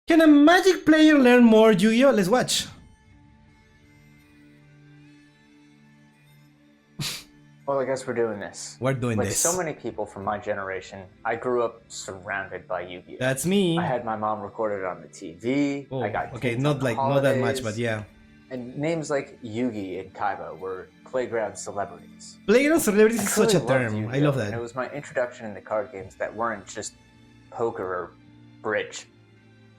Can a Magic player learn more Yu-Gi-Oh? Let's watch. Well, I guess we're doing this. We're doing like this. So many people from my generation, I grew up surrounded by Yu-Gi-Oh. That's me. I had my mom recorded on the TV. Oh, I got okay, tapes not on like holidays, not that much, but yeah. And names like Yugi and Kaiba were playground celebrities. Playground celebrities is such a loved term. Yu-Gi-Oh, I love that. And it was my introduction into card games that weren't just poker or bridge.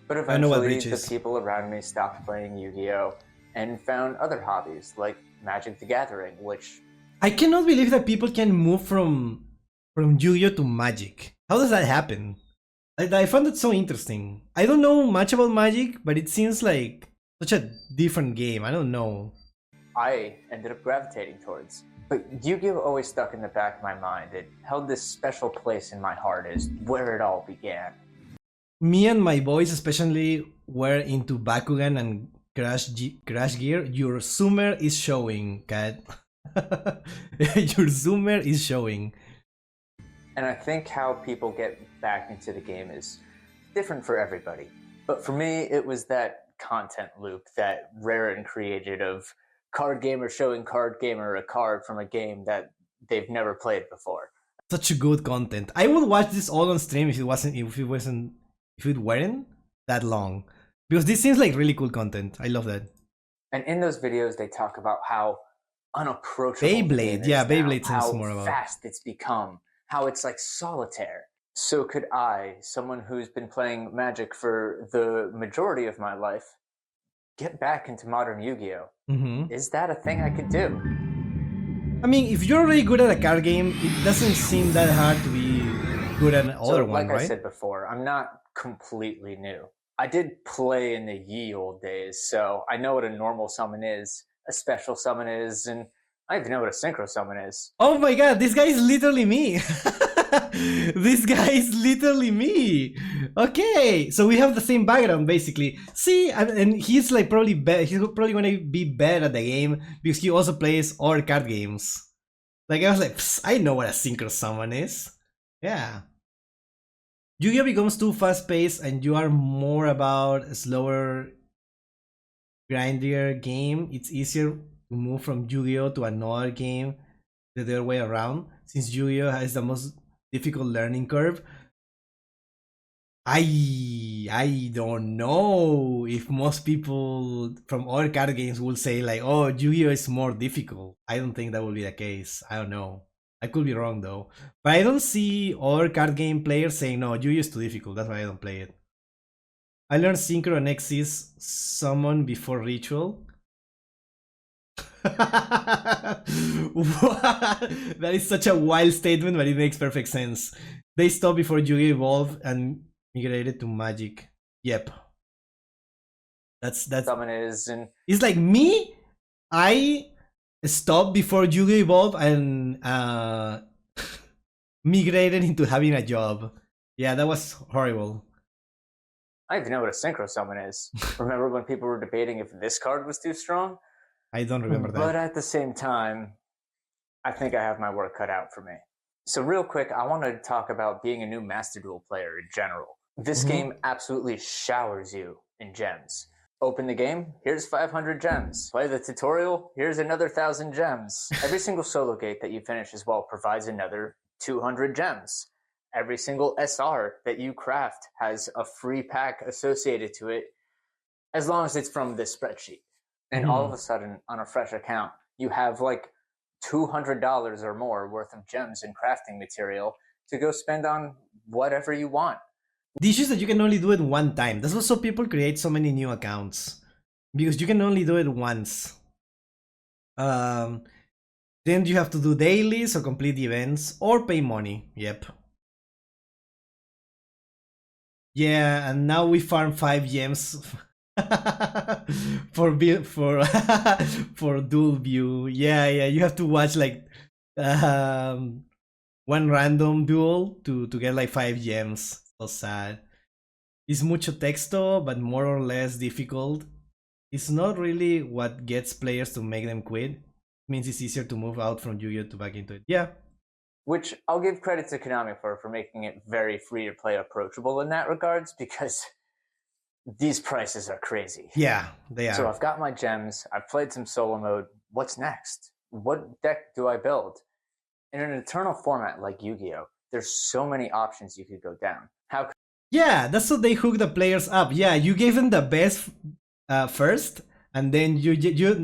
But eventually, the people around me stopped playing Yu-Gi-Oh and found other hobbies like Magic the Gathering, which I cannot believe that people can move from Yu-Gi-Oh to Magic. How does that happen? I found it so interesting. I don't know much about Magic, but it seems like such a different game. I don't know. I ended up gravitating towards. But Yu-Gi-Oh always stuck in the back of my mind. It held this special place in my heart as where it all began. Me and my boys especially were into Bakugan and Crash Gear. Your zoomer is showing, Kat. Your zoomer is showing. And I think how people get back into the game is different for everybody. But for me, it was that content loop that Raren created of card gamer showing card gamer a card from a game that they've never played before. Such good content. I would watch this all on stream if it weren't that long, because this seems like really cool content. I love that. And in those videos, they talk about how unapproachable Beyblade, yeah, Beyblade seems more about how fast it's become, how it's like solitaire. So could I, someone who's been playing Magic for the majority of my life, get back into modern Yu-Gi-Oh? Is that a thing I could do? I mean, if you're really good at a card game, it doesn't seem that hard to be good at another one, right? Like I said before, I'm not completely new. I did play in the ye old days, so I know what a normal summon is, a special summon is, and I even know what a synchro summon is. Oh my god, this guy is literally me! This guy is literally me! Okay, so we have the same background basically. See, and he's like probably he's probably gonna be better at the game because he also plays other card games. Like I was like, I know what a synchro summon is. Yeah. Yu-Gi-Oh becomes too fast-paced and you are more about a slower, grindier game. It's easier to move from Yu-Gi-Oh to another game the other way around, since Yu-Gi-Oh has the most difficult learning curve. I don't know if most people from other card games will say like, oh, Yu-Gi-Oh is more difficult. I don't think that will be the case. I don't know. I could be wrong though. But I don't see other card game players saying, no, Yu-Gi-Oh is too difficult, that's why I don't play it. I learned Synchro and Xyz Summon before Ritual. That is such a wild statement, but it makes perfect sense. They stopped before Yu-Gi-Oh evolved and migrated to Magic. Yep. That's Summon is, and it's like me. I stopped before Yu-Gi-Oh evolved and migrated into having a job. Yeah, that was horrible. I even know what a synchro summon is. Remember when people were debating if this card was too strong? I don't remember that. But at the same time, I think I have my work cut out for me. So real quick, I want to talk about being a new masterduel player in general. This game absolutely showers you in gems. Open the game, here's 500 gems. Play the tutorial, here's another 1,000 gems. Every single solo gate that you finish as well provides another 200 gems. Every single SR that you craft has a free pack associated to it, as long as it's from this spreadsheet. And all of a sudden, on a fresh account, you have like $200 or more worth of gems and crafting material to go spend on whatever you want. The issue is that you can only do it one time. That's also people create so many new accounts, because you can only do it once. Then you have to do dailies or complete events or pay money. Yep. Yeah, and now we farm 5 gems for dual view. Yeah, you have to watch like one random duel to get like 5 gems. So sad. It's mucho texto, but more or less difficult. It's not really what gets players to make them quit. It means it's easier to move out from Yu-Gi-Oh to back into it. Yeah. Which I'll give credit to Konami for making it very free to play approachable in that regards, because these prices are crazy. Yeah, they are. So I've got my gems. I've played some solo mode. What's next? What deck do I build? In an eternal format like Yu-Gi-Oh, there's so many options you could go down. How? Yeah, that's how they hook the players up. Yeah, you gave them the best first, and then you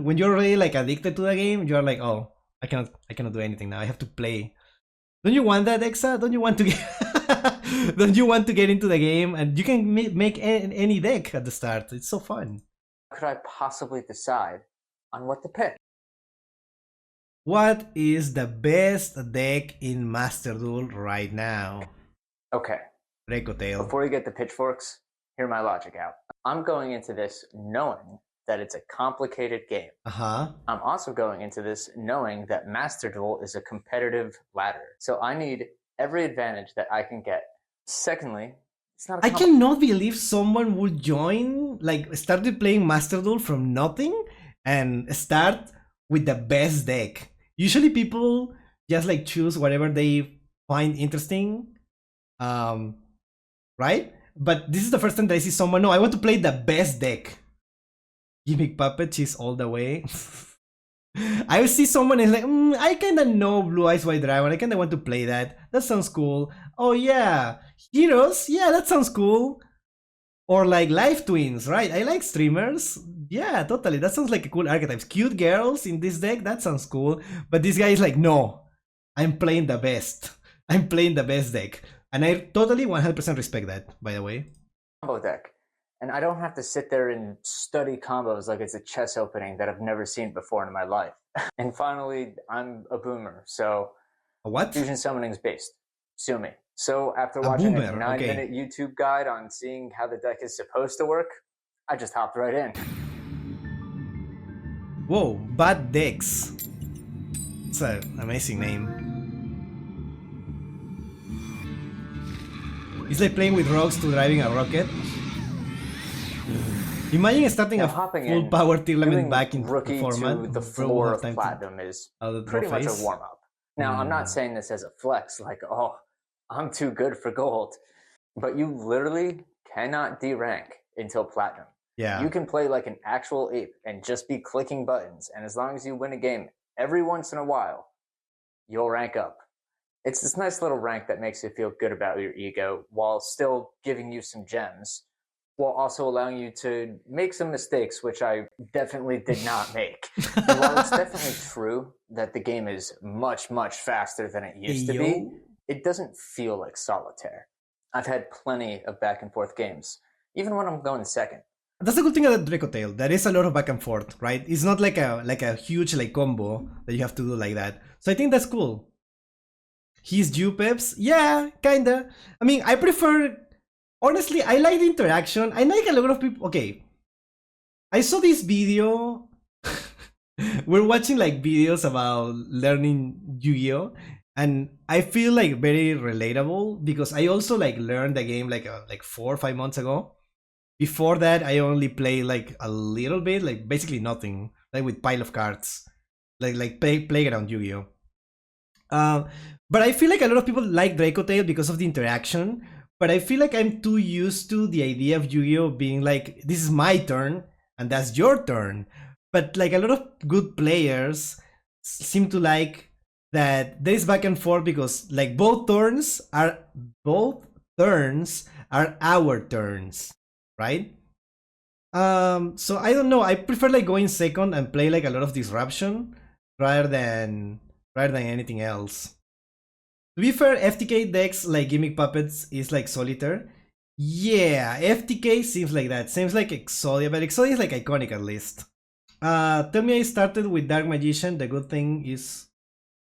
when you're really like addicted to the game, you're like, oh, I cannot do anything now. I have to play. Don't you want that, Exa? Don't you want to get don't you want to get into the game? And you can make any deck at the start. It's so fun. Could I possibly decide on what to pick? What is the best deck in Master Duel right now? Okay. Draco Tail. Before you get the pitchforks, hear my logic out. I'm going into this knowing that it's a complicated game. Uh-huh. I'm also going into this knowing that Master Duel is a competitive ladder. So I need every advantage that I can get. Secondly, it's not I cannot believe someone would join, like, started playing Master Duel from nothing and start with the best deck. Usually people just like choose whatever they find interesting, right? But this is the first time that I see someone, no, I want to play the best deck. Gimmick Puppet, she's all the way. I see someone is like, I kind of know Blue Eyes White Dragon. I kind of want to play that. That sounds cool. Oh yeah, Heroes. Yeah, that sounds cool. Or like Life Twins, right? I like streamers. Yeah, totally. That sounds like a cool archetypes. Cute girls in this deck. That sounds cool. But this guy is like, no, I'm playing the best. I'm playing the best deck. And I totally 100% respect that, by the way. Combo deck. And I don't have to sit there and study combos like it's a chess opening that I've never seen before in my life. And finally, I'm a boomer, so A what? fusion summoning is based. Sue me. So after watching boomer, a 9-minute YouTube guide on seeing how the deck is supposed to work, I just hopped right in. Whoa, Bad Decks. It's an amazing name. It's like playing with rocks to driving a rocket. Imagine starting a full power tier limit back in rookie format. to the floor of platinum is pretty much a warm up. Now, I'm not saying this as a flex, like, oh, I'm too good for gold, but you literally cannot D-rank until platinum. Yeah. You can play like an actual ape and just be clicking buttons, and as long as you win a game every once in a while, you'll rank up. It's this nice little rank that makes you feel good about your ego while still giving you some gems, while also allowing you to make some mistakes, which I definitely did not make. And while it's definitely true that the game is much, much faster than it used to be, it doesn't feel like solitaire. I've had plenty of back and forth games, even when I'm going second. That's the good thing about Draco Tail. There is a lot of back and forth, right? It's not like a huge like combo that you have to do like that. So I think that's cool. He's Jupeps? Yeah, kinda. I mean, I prefer... Honestly, I like the interaction. I like a lot of people... Okay. I saw this video. We're watching like videos about learning Yu-Gi-Oh! And I feel like very relatable because I also like learned the game like 4 or 5 months ago. Before that, I only played like a little bit, like basically nothing, like with pile of cards, like playground Yu-Gi-Oh! But I feel like a lot of people like Draco Tail because of the interaction. But I feel like I'm too used to the idea of Yu-Gi-Oh! Being like, this is my turn and that's your turn. But like a lot of good players seem to like that there is back and forth because like both turns are our turns, right? So I don't know. I prefer like going second and play like a lot of disruption rather than anything else. To be fair, FTK decks like Gimmick Puppets is like Solitaire. Yeah, FTK seems like that. Seems like Exodia, but Exodia is like iconic at least. Tell me I started with Dark Magician. The good thing is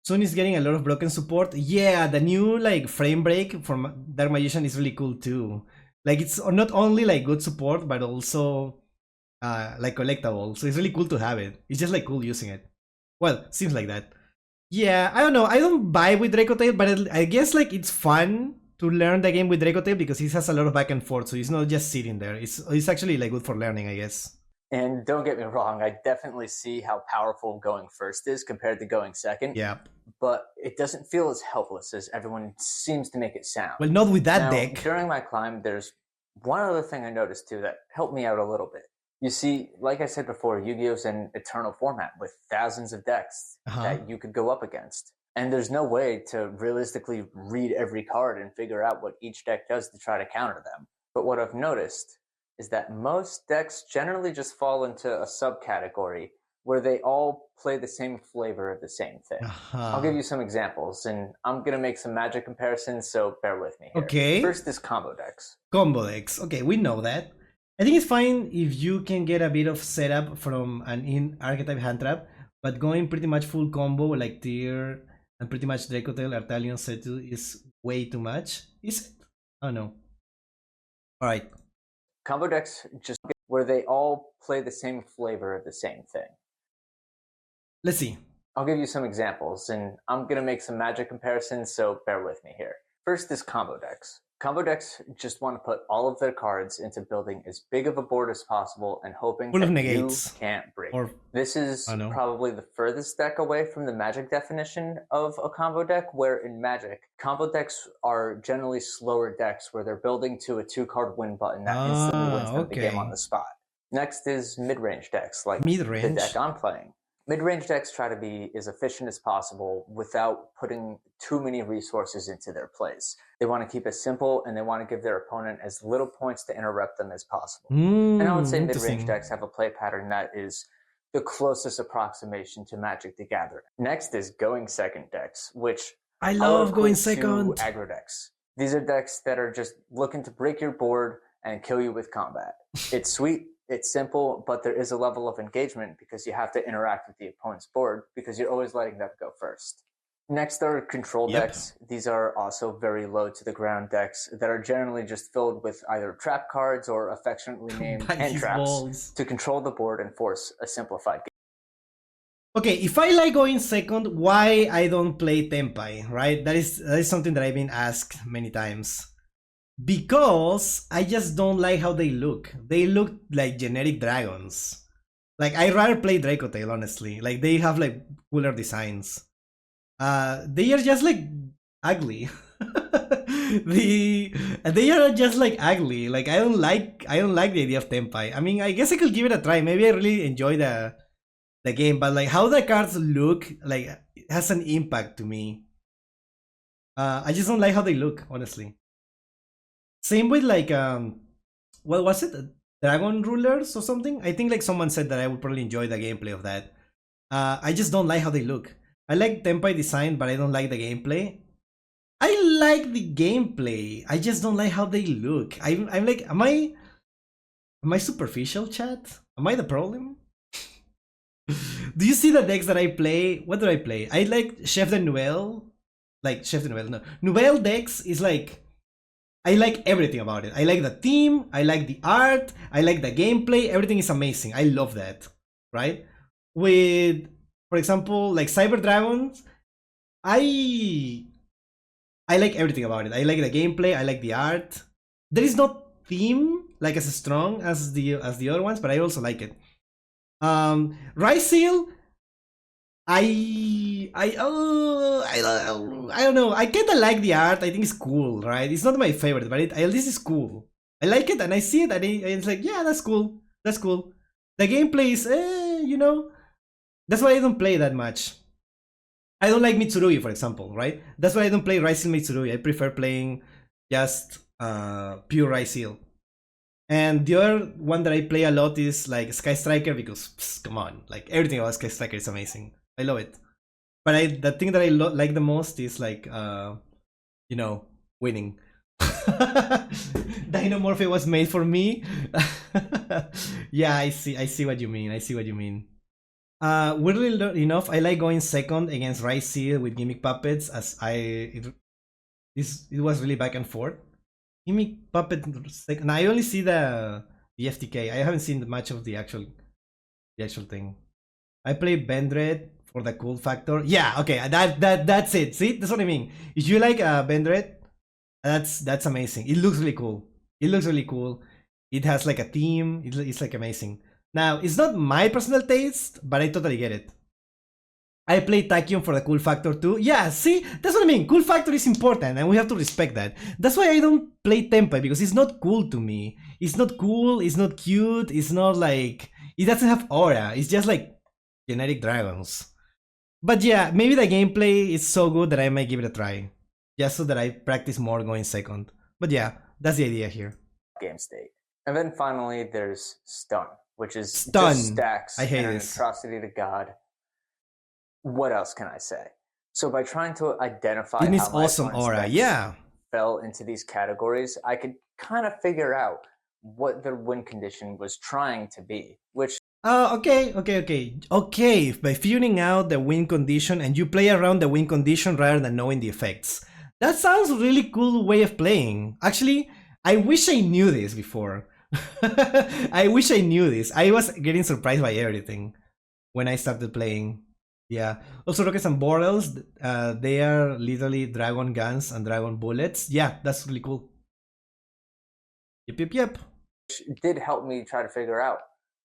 Sun is getting a lot of broken support. Yeah, the new like frame break from Dark Magician is really cool too. Like it's not only like good support, but also like collectible. So it's really cool to have it. It's just like cool using it. Well, seems like that. Yeah, I don't know. I don't buy with Draco Tail, but I guess like it's fun to learn the game with Draco Tail because it has a lot of back and forth. So it's not just sitting there. It's actually like good for learning, I guess. And don't get me wrong, I definitely see how powerful going first is compared to going second. Yeah. But it doesn't feel as helpless as everyone seems to make it sound. Well, not with that deck. During my climb, there's One other thing I noticed too that helped me out a little bit. You see, like I said before, Yu-Gi-Oh's an eternal format with thousands of decks that you could go up against. And there's no way to realistically read every card and figure out what each deck does to try to counter them. But what I've noticed is that most decks generally just fall into a subcategory where they all play the same flavor of the same thing. I'll give you some examples, and I'm going to make some Magic comparisons, so bear with me here. Okay. First is combo decks. Combo decks. Okay, we know that. I think it's fine if you can get a bit of setup from an in-archetype hand trap, but going pretty much full combo like Tier and pretty much Dracotail, Artalion, Setu is way too much. Is it? Oh no. Alright. Combo decks just where they all play the same flavor of the same thing. Let's see. I'll give you some examples, and I'm going to make some Magic comparisons, so bear with me here. First is combo decks. Combo decks just want to put all of their cards into building as big of a board as possible and hoping that you can't break. This is probably the furthest deck away from the Magic definition of a combo deck, where in Magic, combo decks are generally slower decks where they're building to a 2-card win button that instantly wins them the game on the spot. Next is mid-range decks, like the deck I'm playing. Mid-range decks try to be as efficient as possible without putting too many resources into their plays. They want to keep it simple, and they want to give their opponent as little points to interrupt them as possible. And I would say mid-range decks have a play pattern that is the closest approximation to Magic the Gathering. Next is going second decks, which I love going second. Aggro decks. These are decks that are just looking to break your board and kill you with combat. It's sweet. It's simple, but there is a level of engagement because you have to interact with the opponent's board because you're always letting them go first. Next are control decks. These are also very low to the ground decks that are generally just filled with either trap cards or affectionately named hand traps to control the board and force a simplified game. Okay, if I like going second, why I don't play Tenpai, right? That is something that I've been asked many times. Because I just don't like how they look. They look like generic dragons. Like, I'd rather play Dracotail, honestly. Like, they have like cooler designs. They are just like ugly. They are just like ugly. Like, I don't like the idea of Tenpai. I mean, I guess I could give it a try. Maybe I really enjoy the game, but like how the cards look, like, it has an impact to me. I just don't like how they look, honestly. Same with like what was it? Dragon Rulers or something? I think like someone said that I would probably enjoy the gameplay of that. I just don't like how they look. I like Tenpai design, but I don't like the gameplay. I like the gameplay. I just don't like how they look. I'm like, am I superficial, chat? Am I the problem? Do you see the decks that I play? What do I play? I like Chef de Nouvelle. Like Chef de Nouvelle, no. Nouvelle decks is like, I like everything about it. I like the theme, I like the art, I like the gameplay, everything is amazing. I love that, right? With, for example, like Cyber Dragons, I like everything about it. I like the gameplay, I like the art. There is no theme like as strong as the other ones, but I also like it. Rice Seal, I don't know. I kinda like the art. I think it's cool, right? It's not my favorite, but at least it's cool. I like it and I see it and it's like, yeah, that's cool. That's cool. The gameplay is, you know, that's why I don't play that much. I don't like Mitsurugi, for example, right? That's why I don't play Rice Seal Mitsurugi. I prefer playing just pure Rice Seal. And the other one that I play a lot is like Sky Striker because, come on, like everything about Sky Striker is amazing. I love it. But the thing that I like the most is like, you know, winning. Dynamorphe was made for me. Yeah, I see what you mean. I see what you mean. Weirdly enough, I like going second against Rice Seal with Gimmick Puppets as it was really back and forth. Gimmick Puppet second. I only see the FTK. I haven't seen much of the actual thing. I play Bendred for the cool factor. Yeah, okay, that's it. See, that's what I mean. If you like Bendred, that's amazing. It looks really cool. It looks really cool. It has like a theme. It's like amazing. Now, it's not my personal taste, but I totally get it. I play Tachyon for the cool factor too. Yeah, see, that's what I mean. Cool factor is important and we have to respect that. That's why I don't play Tenpai, because it's not cool to me. It's not cool, it's not cute, it's not like... It doesn't have aura, it's just like generic dragons. But yeah, maybe the gameplay is so good that I might give it a try. Just so that I practice more going second. But yeah, that's the idea here. Game state. And then finally there's Stun, which is Stun. just stacks I hate and an this. atrocity to God. What else can I say? So by trying to identify It needs how my awesome opponent's aura, decks yeah. fell into these categories, I could kind of figure out what the win condition was trying to be, which... Okay. By figuring out the win condition and you play around the win condition rather than knowing the effects. That sounds a really cool way of playing. Actually, I wish I knew this before. I wish I knew this. I was getting surprised by everything when I started playing. Yeah. Also, Rockets and Barrels, they are literally dragon guns and dragon bullets. Yeah, that's really cool. Yep. Which did help me try to figure out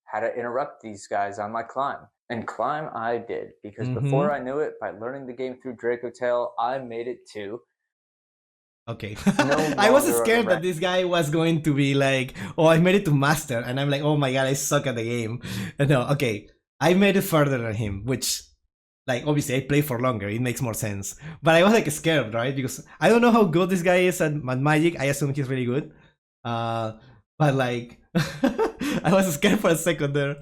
how to interrupt these guys on my climb. And climb I did, because before I knew it, by learning the game through Draco Tail, I made it to... Okay. I was scared that this guy was going to be like, oh, I made it to master. And I'm like, oh my god, I suck at the game. No, okay. I made it further than him, which, like, obviously I play for longer. It makes more sense. But I was like scared, right? Because I don't know how good this guy is at Magic. I assume he's really good. But like, I was scared for a second there.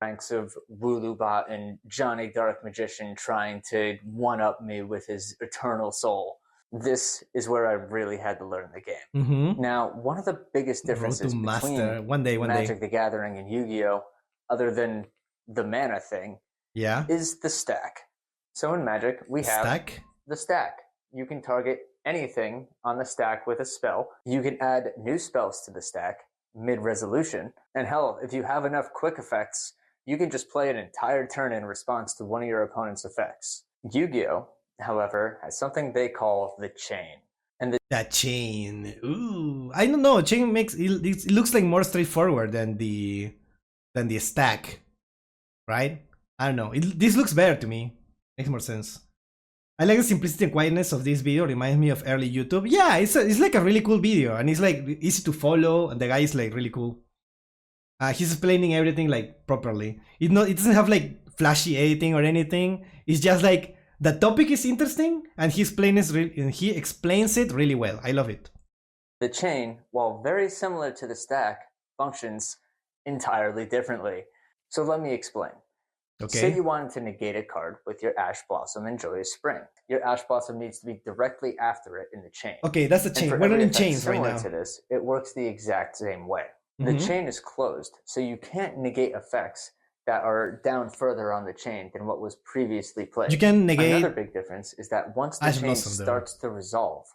Ranks of Woolubot and Johnny Dark Magician trying to one-up me with his eternal soul. This is where I really had to learn the game. Now, one of the biggest differences between Magic the Gathering and Yu-Gi-Oh, other than the mana thing, is the stack. So in Magic, we have the stack. You can target anything on the stack with a spell. You can add new spells to the stack mid-resolution. And hell, if you have enough quick effects, you can just play an entire turn in response to one of your opponent's effects. Yu-Gi-Oh, however, has something they call the chain. And that chain, ooh, I don't know. Chain makes it looks like more straightforward than the stack, right? I don't know. This looks better to me. Makes more sense. I like the simplicity and quietness of this video. Reminds me of early YouTube. Yeah, it's like a really cool video, and it's like easy to follow, and the guy is like really cool. He's explaining everything like properly. It doesn't have like flashy editing or anything. It's just like the topic is interesting, and he explains it really well. I love it. The chain, while very similar to the stack, functions entirely differently. So let me explain. Okay. Say you wanted to negate a card with your Ash Blossom and Joyous Spring. Your Ash Blossom needs to be directly after it in the chain. Okay, that's the chain. We're not in chains right now. Similar to this, it works the exact same way. The chain is closed, so you can't negate effects that are down further on the chain than what was previously played. You can negate... Another big difference is that once the chain starts to resolve,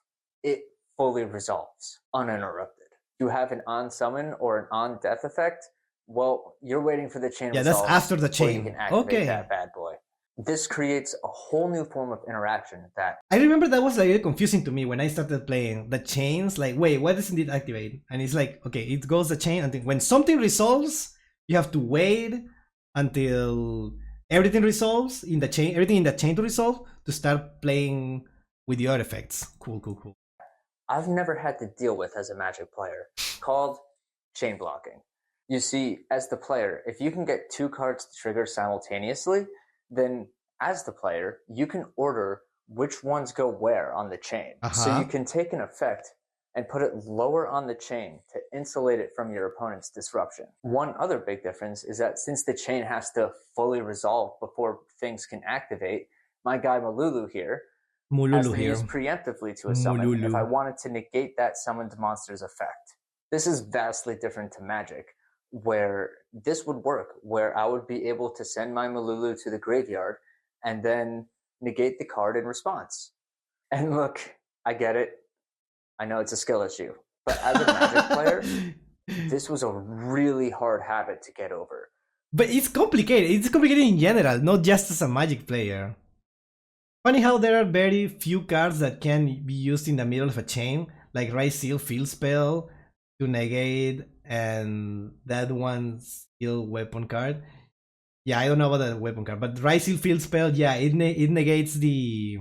it fully resolves, uninterrupted. You have an on-summon or an on-death effect, well, you're waiting for the chain to resolve. Yeah, that's after the chain. You can activate that bad boy. This creates a whole new form of interaction that... I remember that was like really confusing to me when I started playing the chains. Like, wait, why doesn't it activate? And it's like, okay, it goes the chain, and when something resolves, you have to wait until everything resolves in the chain, everything in the chain to resolve to start playing with your effects. Cool. I've never had to deal with as a Magic player, called chain blocking. You see, as the player, if you can get 2 cards to trigger simultaneously, then as the player, you can order which ones go where on the chain. So you can take an effect and put it lower on the chain to insulate it from your opponent's disruption. One other big difference is that since the chain has to fully resolve before things can activate, my guy Malulu here has to use preemptively to a summon if I wanted to negate that summoned monster's effect. This is vastly different to Magic, where this would work, where I would be able to send my Malulu to the graveyard and then negate the card in response. And look, I get it. I know it's a skill issue, but as a Magic player, this was a really hard habit to get over. But it's complicated. It's complicated in general, not just as a Magic player. Funny how there are very few cards that can be used in the middle of a chain, like Rise Seal Field Spell to negate, and that one skill weapon card. Yeah, I don't know about the weapon card, but Rising Field spell, yeah, it negates the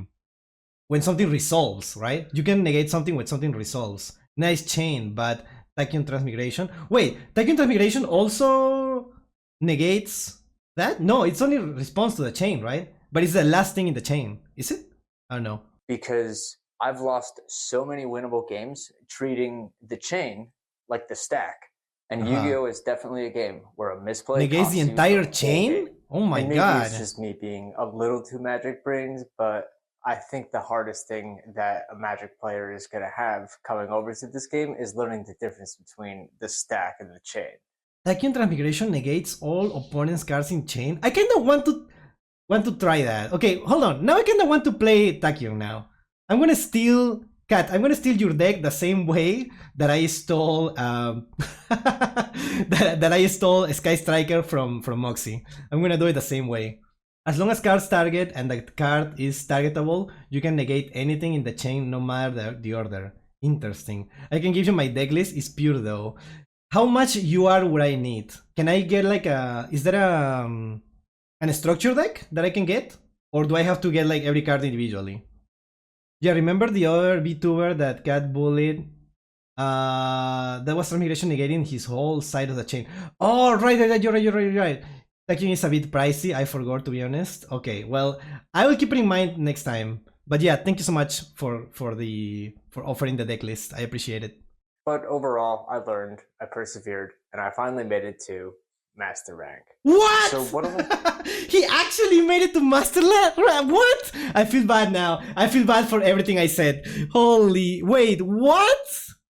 when something resolves, right? You can negate something when something resolves. Nice chain, but Tachyon Transmigration. Wait, Tachyon Transmigration also negates that? No, it's only response to the chain, right? But it's the last thing in the chain, is it? I don't know. Because I've lost so many winnable games treating the chain like the stack. And Yu-Gi-Oh is definitely a game where a misplay negates the entire chain. Oh my and maybe god! It's just me being a little too Magic brains, but I think the hardest thing that a Magic player is going to have coming over to this game is learning the difference between the stack and the chain. Tachyon Transmigration negates all opponent's cards in chain. I kind of want to try that. Okay, hold on. Now I kind of want to play Tachyon now. I'm gonna steal Cat. I'm gonna steal your deck the same way that I stole that I stole Sky Striker from Moxie. I'm gonna do it the same way. As long as cards target and the card is targetable, you can negate anything in the chain, no matter the order. Interesting. I can give you my deck list. It's pure though. How much UR would I need? Can I get like a? Is there a structure deck that I can get, or do I have to get like every card individually? Yeah, remember the other VTuber that got bullied? That was Transmigration negating his whole side of the chain. Oh, right, you're right. Tachyon is a bit pricey, I forgot to be honest. Okay, well, I will keep it in mind next time. But yeah, thank you so much for offering the deck list. I appreciate it. But overall, I learned, I persevered, and I finally made it to Master Rank. What? So what He actually made it to Master Rank? What? I feel bad now. I feel bad for everything I said. Holy, wait, what?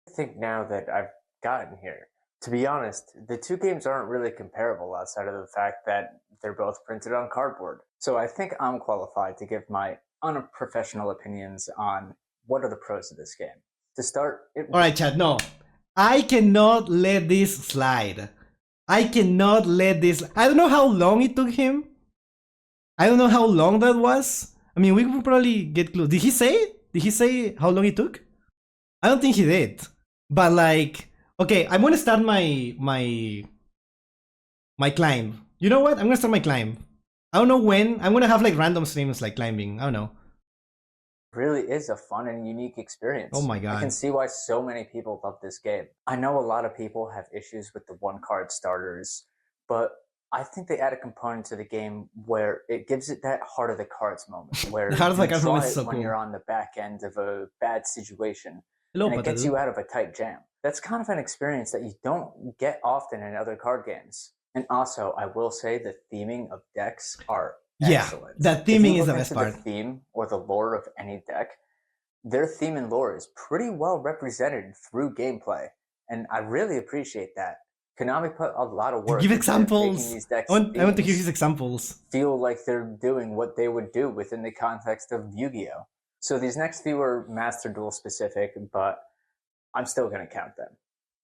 I think now that I've gotten here, to be honest, the two games aren't really comparable outside of the fact that they're both printed on cardboard. So I think I'm qualified to give my unprofessional opinions on what are the pros of this game. To start, alright, chat, no. I cannot let this slide. I cannot let this. I don't know how long it took him. I don't know how long that was. I mean, we could probably get close. Did he say? Did he say how long it took? I don't think he did. But like, okay, I'm gonna start my climb. You know what? I'm gonna start my climb. I don't know when. I'm gonna have like random streams like climbing. I don't know. Really is a fun and unique experience. Oh my god. I can see why so many people love this game. I know a lot of people have issues with the one card starters, but I think they add a component to the game where it gives it that heart of the cards moment where you draw it when you're on the back end of a bad situation. And it gets you out of a tight jam. That's kind of an experience that you don't get often in other card games. And also, I will say the theming of decks are excellent. Yeah, that theming is the best part. The theme or the lore of any deck, their theme and lore is pretty well represented through gameplay, and I really appreciate that. Konami put a lot of work. Give examples. These decks I want to give these examples. Feel like they're doing what they would do within the context of Yu-Gi-Oh. So these next few are Master Duel specific, but I'm still going to count them.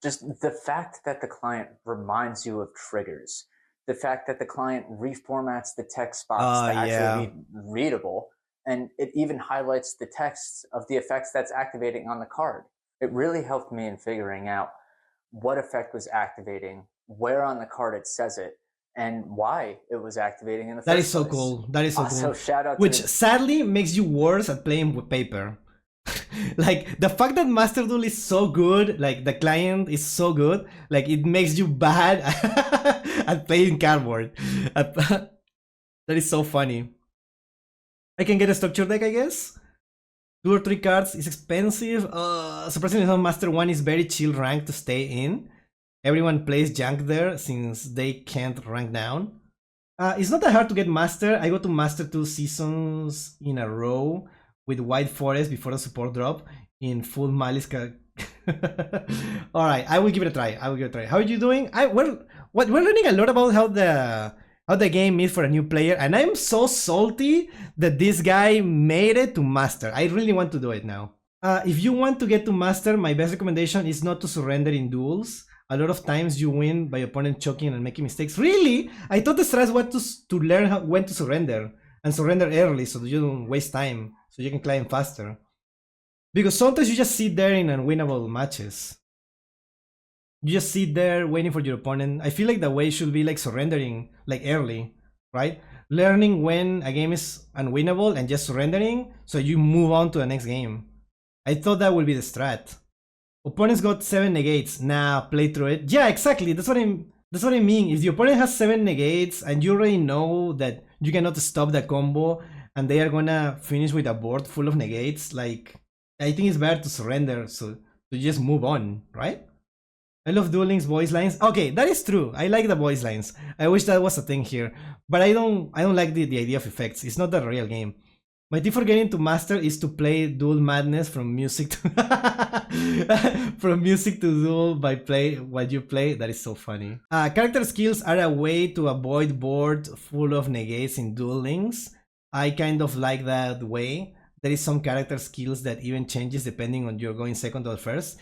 Just the fact that the client reminds you of triggers. The fact that the client reformats the text box to actually be readable, and it even highlights the text of the effects that's activating on the card. It really helped me in figuring out what effect was activating, where on the card it says it, and why it was activating in the first place. That is so cool. That is so cool. Shout out Which sadly makes you worse at playing with paper. Like the fact that Master Duel is so good, like the client is so good, like it makes you bad at playing cardboard. That is so funny. I can get a structure deck, I guess. 2 or 3 cards is expensive. Surprisingly, Master 1 is very chill rank to stay in. Everyone plays junk there since they can't rank down. It's not that hard to get Master. I go to Master 2 seasons in a row with White Forest before the support drop in full Malice. Alright, I will give it a try. How are you doing? We're learning a lot about how the game is for a new player, and I'm so salty that this guy made it to Master. I really want to do it now. If you want to get to Master, my best recommendation is not to surrender in duels. A lot of times you win by opponent choking and making mistakes. Really? I thought the strat was to learn when to surrender, and surrender early so that you don't waste time, so you can climb faster. Because sometimes you just sit there in unwinnable matches. You just sit there waiting for your opponent. I feel like the way should be like surrendering like early. right? Learning when a game is unwinnable and just surrendering, so you move on to the next game. I thought that would be the strat. Opponents got 7 negates. Nah, play through it. Yeah, exactly. That's what I mean. If the opponent has 7 negates and you already know that you cannot stop the combo and they are gonna finish with a board full of negates, like I think it's better to surrender so to just move on, right? I love Duel Links voice lines. Okay, that is true. I like the voice lines. I wish that was a thing here, but I don't like the idea of effects. It's not the real game. My tip for getting to master is to play Duel Madness from music to from music to Duel by play what you play. That is so funny. Character skills are a way to avoid board full of negates in Duel Links. I kind of like that way. There is some character skills that even changes depending on you're going second or first.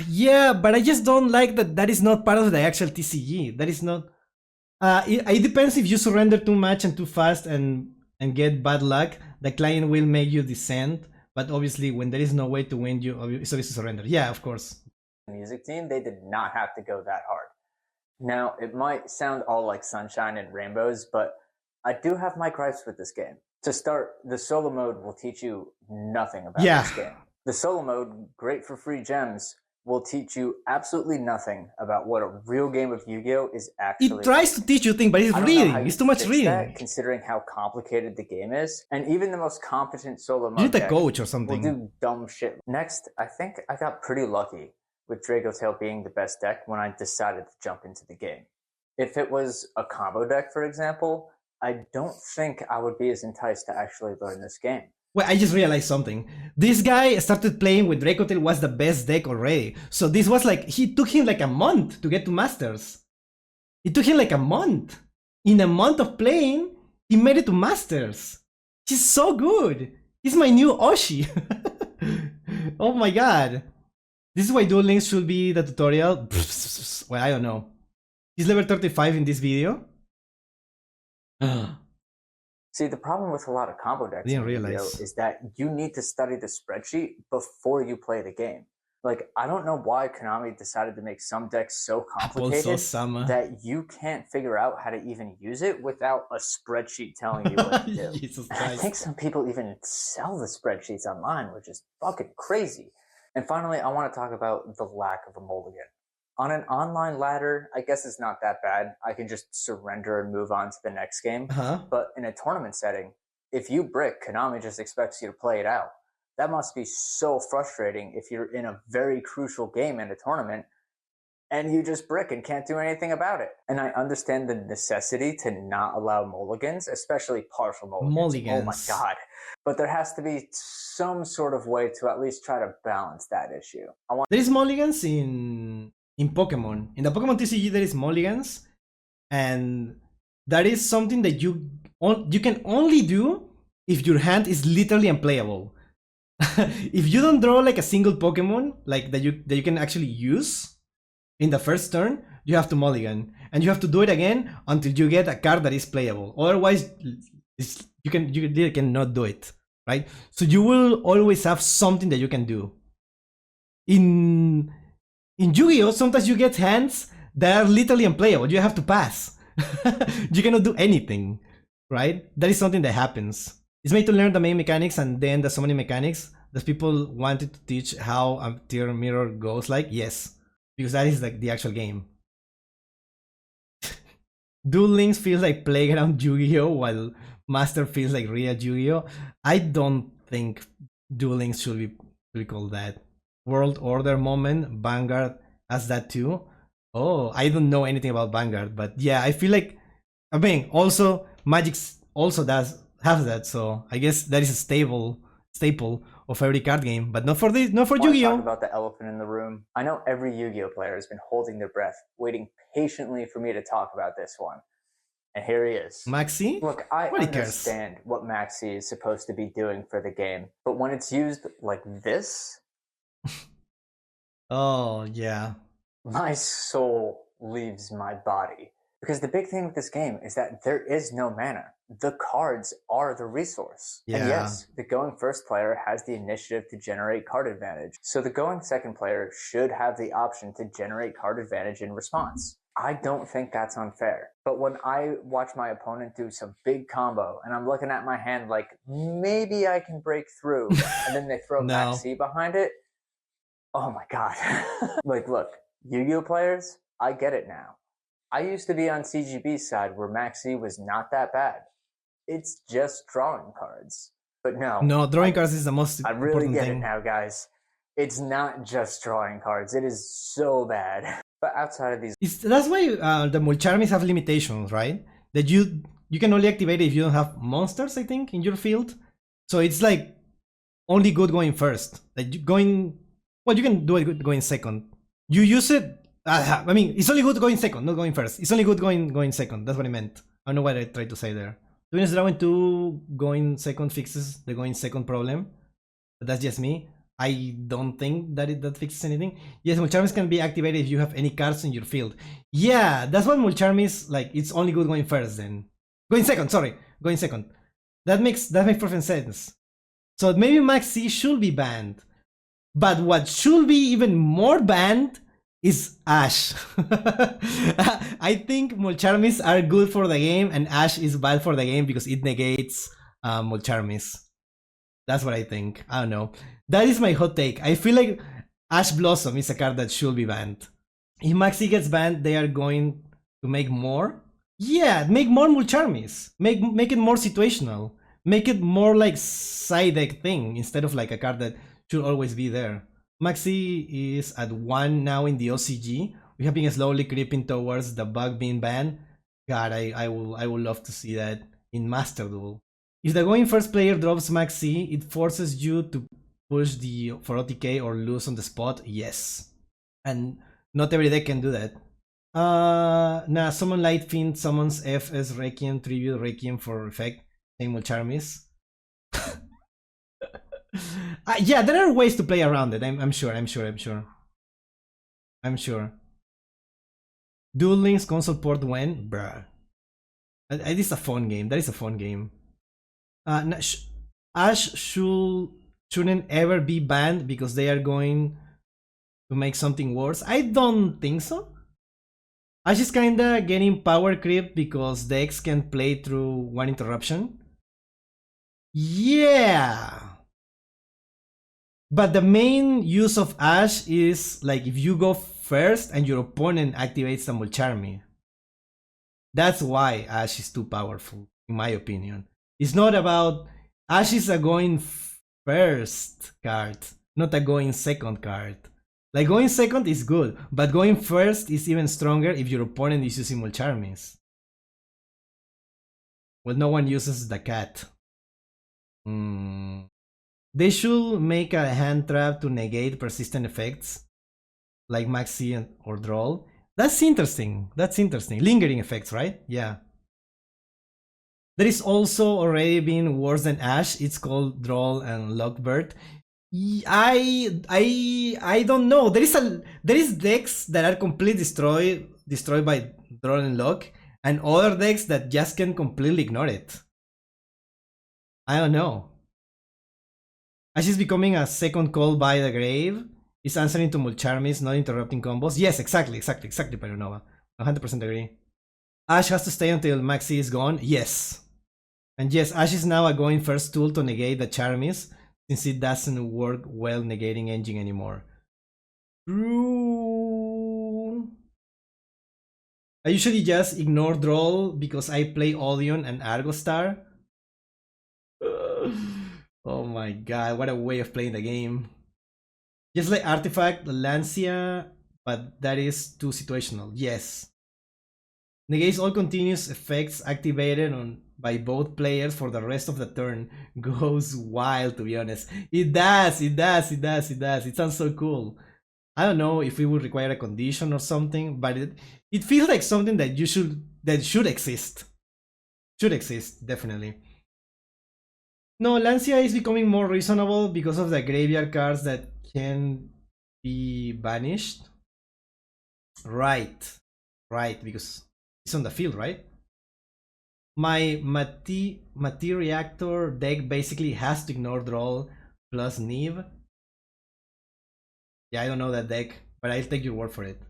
Yeah, but I just don't like that. That is not part of the actual TCG. That is not. It depends if you surrender too much and too fast and get bad luck. The client will make you descend. But obviously, when there is no way to win, it's obviously surrender. Yeah, of course. Music team, they did not have to go that hard. Now, it might sound all like sunshine and rainbows, but I do have my gripes with this game. To start, the solo mode will teach you nothing about this game. The solo mode, great for free gems, will teach you absolutely nothing about what a real game of Yu-Gi-Oh is actually. It tries to teach you things, but it's reading. It's too much reading. That, considering how complicated the game is, and even the most competent solo mode you need a coach or something. Will do dumb shit. Next, I think I got pretty lucky with Draco Tail being the best deck when I decided to jump into the game. If it was a combo deck, for example, I don't think I would be as enticed to actually learn this game. Well, I just realized something. This guy started playing with Draco Tail was the best deck already. So this was like, he took him like a month to get to Masters. It took him like a month. In a month of playing, he made it to Masters. He's so good. He's my new Oshi. Oh my god. This is why Duel Links should be the tutorial. Well, I don't know. He's level 35 in this video. See, the problem with a lot of combo decks is that you need to study the spreadsheet before you play the game. Like, I don't know why Konami decided to make some decks so complicated that you can't figure out how to even use it without a spreadsheet telling you what to do. Jesus Christ. I think some people even sell the spreadsheets online, which is fucking crazy. And finally, I want to talk about the lack of a mulligan. On an online ladder, I guess it's not that bad. I can just surrender and move on to the next game. But in a tournament setting, if you brick, Konami just expects you to play it out. That must be so frustrating if you're in a very crucial game in a tournament and you just brick and can't do anything about it. And I understand the necessity to not allow mulligans, especially partial mulligans. Oh my god. But there has to be some sort of way to at least try to balance that issue. There is mulligans in Pokemon. In the Pokemon TCG, there is mulligans, and that is something that you can only do if your hand is literally unplayable. If you don't draw like a single Pokemon like that you can actually use in the first turn, you have to mulligan, and you have to do it again until you get a card that is playable. Otherwise, you cannot do it, right? So you will always have something that you can do. In Yu-Gi-Oh, sometimes you get hands that are literally unplayable. You have to pass. You cannot do anything, right? That is something that happens. It's made to learn the main mechanics and then the summoning mechanics. Does people wanted to teach how a tier mirror goes like? Yes, because that is like the actual game. Duel Links feels like playground Yu-Gi-Oh, while Master feels like real Yu-Gi-Oh. I don't think Duel Links should be called that. World Order moment, Vanguard has that too. Oh, I don't know anything about Vanguard, but yeah, I feel like, I mean, also Magic also have that, so I guess that is a staple of every card game, but not for Yu-Gi-Oh. Talk about the elephant in the room. I know every Yu-Gi-Oh player has been holding their breath, waiting patiently for me to talk about this one. And here he is. Maxi? Look, I understand what Maxi is supposed to be doing for the game, but when it's used like this, oh, yeah. my soul leaves my body. Because the big thing with this game is that there is no mana. The cards are the resource. Yeah. And yes, the going first player has the initiative to generate card advantage. So the going second player should have the option to generate card advantage in response. I don't think that's unfair. But when I watch my opponent do some big combo and I'm looking at my hand like maybe I can break through, and then they throw No. Maxi behind it, oh my god. Like, look, Yu-Gi-Oh players, I get it now. I used to be on CGB's side where Maxi was not that bad. It's just drawing cards. But no, No, drawing cards is the most I really important get it thing. now, guys. It's not just drawing cards. It is so bad. But outside of these, That's why the Mulcharmies have limitations, right? That you can only activate it if you don't have monsters, I think, in your field. So it's like only good going first. Like well, you can do it going second. You use it. I mean, it's only good going second, not going first. It's only good going second. That's what I meant. I don't know what I tried to say there. Twins Dragon 2 going second fixes the going second problem. But that's just me. I don't think that that fixes anything. Yes, Mulcharmies can be activated if you have any cards in your field. Yeah, that's what Mulcharmies, like, it's only good going first then. Going second, sorry. Going second. That makes perfect sense. So maybe Maxi should be banned. But what should be even more banned is Ash. I think Mulcharmies are good for the game and Ash is bad for the game because it negates Mulcharmies. That's what I think. I don't know. That is my hot take. I feel like Ash Blossom is a card that should be banned. If Maxi gets banned, they are going to make more. Yeah, make more Mulcharmies. Make it more situational. Make it more like side deck thing instead of like a card that should always be there. Maxi is at 1 now in the OCG. We have been slowly creeping towards the bug being banned. God, I would love to see that in Master Duel. If the going first player drops Maxi, it forces you to push the for OTK or lose on the spot. Yes, and not every deck can do that. Nah, summon Light Fiend summons FS Requiem, tribute Requiem for effect. Same with Charmis. Yeah, there are ways to play around it. I'm sure. Duel Links console port when? Bruh. It is a fun game. That is a fun game. Ash shouldn't ever be banned because they are going to make something worse. I don't think so. Ash is kinda getting power creep because decks can play through one interruption. Yeah. But the main use of Ash is like if you go first and your opponent activates the Mulcharmy. That's why Ash is too powerful, in my opinion. It's not about Ash is a going first card, not a going second card. Like going second is good, but going first is even stronger if your opponent is using Mulcharmies. Well, no one uses the cat. They should make a hand trap to negate persistent effects, like Maxi or Droll. That's interesting. Lingering effects, right? Yeah. There is also already been worse than Ash. It's called Droll and Lockbird. I don't know. There is decks that are completely destroyed by Droll and Lock, and other decks that just can completely ignore it. I don't know. Ash is becoming a second call by the grave. Is answering to Mulcharmies, not interrupting combos. Yes, exactly, Pyronova. 100% agree. Ash has to stay until Maxi is gone. Yes. And yes, Ash is now a going first tool to negate the Charmies, since it doesn't work well negating engine anymore. True. I usually just ignore Droll because I play Odeon and Argostar. Oh my god, what a way of playing the game. Just like Artifact, Lancia, but that is too situational. Yes. Negates all continuous effects activated by both players for the rest of the turn. Goes wild, to be honest. It does. It sounds so cool. I don't know if it would require a condition or something, but it feels like something that should exist. Should exist, definitely. No, Lancia is becoming more reasonable because of the graveyard cards that can be banished. Right, because it's on the field, right? My Mati Reactor deck basically has to ignore Droll plus Neve. Yeah, I don't know that deck, but I'll take your word for it.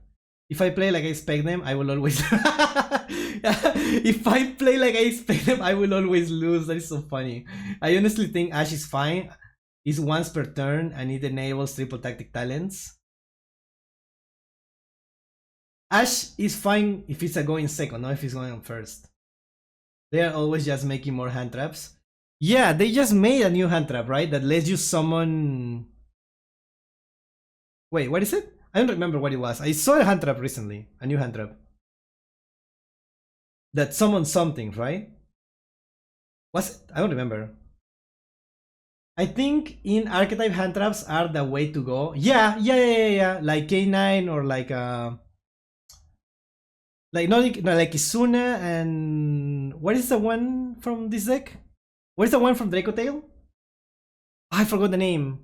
If I play like I expect them, I will always. If I play like I expect them, I will always lose. That is so funny. I honestly think Ash is fine. It's once per turn and it enables triple tactic talents. Ash is fine if it's a going second, not if it's going on first. They are always just making more hand traps. Yeah, they just made a new hand trap, right? That lets you summon. Wait, what is it? I don't remember what it was. I saw a hand trap recently. A new hand trap. That summons something, right? Was it? I don't remember. I think in archetype hand traps are the way to go. Yeah. Like K9 or like not like Isuna and what is the one from this deck? What is the one from Draco Tail? I forgot the name.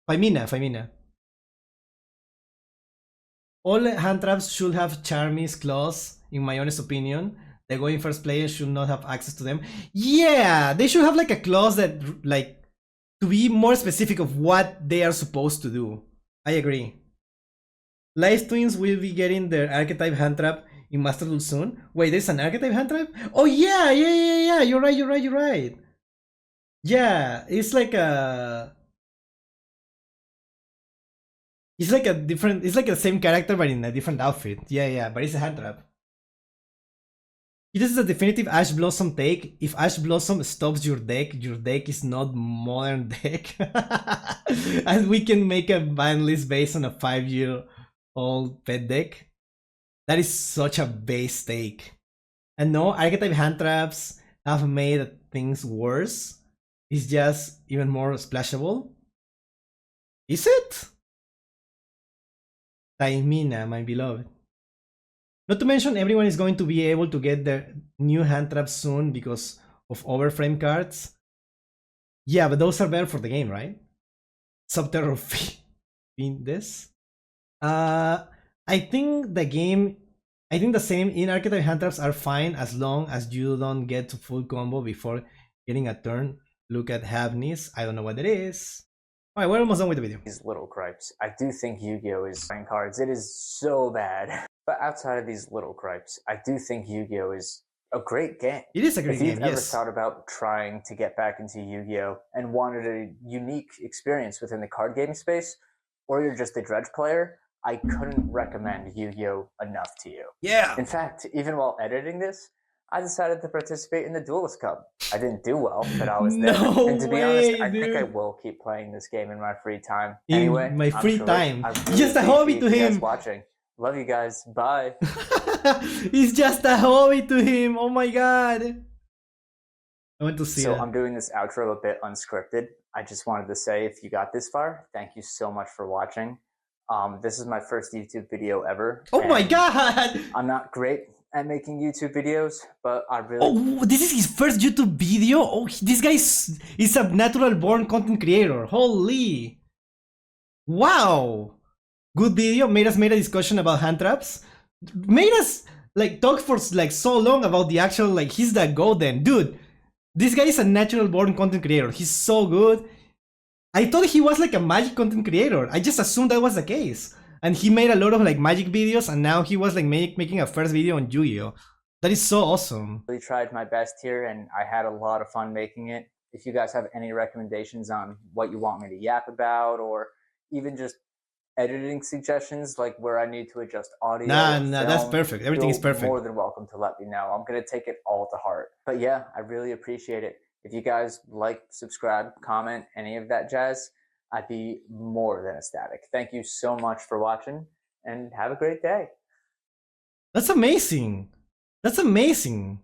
Femina. All hand traps should have Charmy's claws, in my honest opinion. The going first player should not have access to them. Yeah, they should have like a clause that like to be more specific of what they are supposed to do. I agree. Live Twins will be getting their archetype hand trap in Master Duel soon. Wait, there's an archetype hand trap? Oh yeah. You're right. Yeah, it's like a different, it's like the same character but in a different outfit. Yeah, but it's a hand trap. This is a definitive Ash Blossom take. If Ash Blossom stops your deck is not modern deck. And we can make a ban list based on a 5-year-old pet deck. That is such a base take. And no, archetype hand traps have made things worse. It's just even more splashable. Is it? Taimina, my beloved. Not to mention, everyone is going to be able to get their new hand traps soon because of overframe cards. Yeah, but those are better for the game, right? Subterror this. I think the same in archetype hand traps are fine as long as you don't get to full combo before getting a turn. Look at Havnis. I don't know what it is. Alright, we're almost done with the video. These little gripes. I do think Yu-Gi-Oh! Is playing cards. It is so bad. But outside of these little gripes, I do think Yu-Gi-Oh! Is a great game. It is a great game, yes. If you've ever thought about trying to get back into Yu-Gi-Oh! And wanted a unique experience within the card game space, or you're just a dredge player, I couldn't recommend Yu-Gi-Oh! Enough to you. Yeah! In fact, even while editing this, I decided to participate in the Duelist Cup. I didn't do well, but I was there. No and to be way, honest, I dude. think I will keep playing this game in my free time. In anyway, my free time. Really just a hobby to him. Watching. Love you guys. Bye. It's just a hobby to him. Oh my god. I want to see So that. I'm doing this outro a bit unscripted. I just wanted to say, if you got this far, thank you so much for watching. This is my first YouTube video ever. Oh my god! I'm not great at making YouTube videos, but I really... Oh, this is his first YouTube video? Oh, this guy is a natural born content creator. Holy. Wow. Good video. Made a discussion about hand traps. Made us like talk for like so long about the actual, like, he's the GOAT then. Dude, this guy is a natural born content creator. He's so good. I thought he was like a Magic content creator. I just assumed that was the case. And he made a lot of like Magic videos, and now he was like making a first video on Yu-Gi-Oh! That is so awesome. I really tried my best here, and I had a lot of fun making it. If you guys have any recommendations on what you want me to yap about, or even just editing suggestions, like where I need to adjust audio. Nah, that's perfect. Everything is perfect. More than welcome to let me know. I'm going to take it all to heart. But yeah, I really appreciate it. If you guys like, subscribe, comment, any of that jazz, I'd be more than ecstatic. Thank you so much for watching, and have a great day. That's amazing. That's amazing.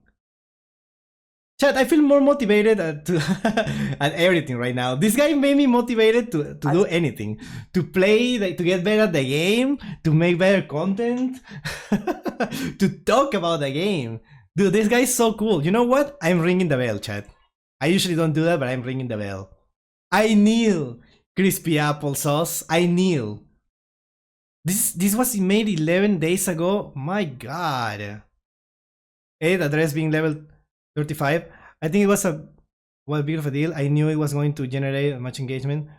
Chat, I feel more motivated at everything right now. This guy made me motivated to do anything. To play, to get better at the game, to make better content, to talk about the game. Dude, this guy is so cool. You know what? I'm ringing the bell, chat. I usually don't do that, but I'm ringing the bell. I kneel. Crispy applesauce. I kneel. This was made 11 days ago. My god. Edit address being level 35. I think it was a big of a deal. I knew it was going to generate much engagement.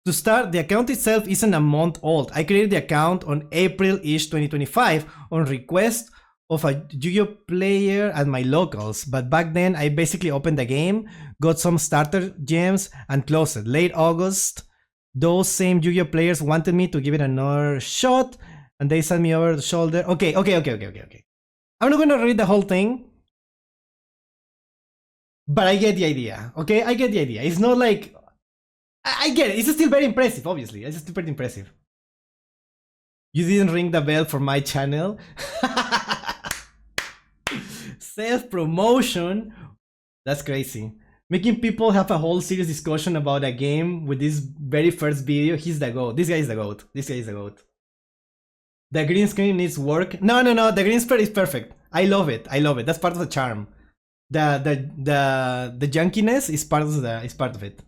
To To start, the account itself isn't a month old. I created the account on April-ish 2025 on request of a Yu-Gi-Oh player at my locals, but back then I basically opened the game, got some starter gems, and closed it. Late August, those same Yu-Gi-Oh players wanted me to give it another shot, and they sent me over the shoulder. Okay. I'm not gonna read the whole thing, but I get the idea. Okay, I get the idea. It's not like I get it. It's still very impressive. Obviously, it's still pretty impressive. You didn't ring the bell for my channel. Self-promotion. That's crazy. Making people have a whole serious discussion about a game with this very first video. He's the GOAT. This guy is the GOAT. This guy is the GOAT. The green screen needs work. No. The green screen is perfect. I love it. That's part of the charm. The junkiness is part of it.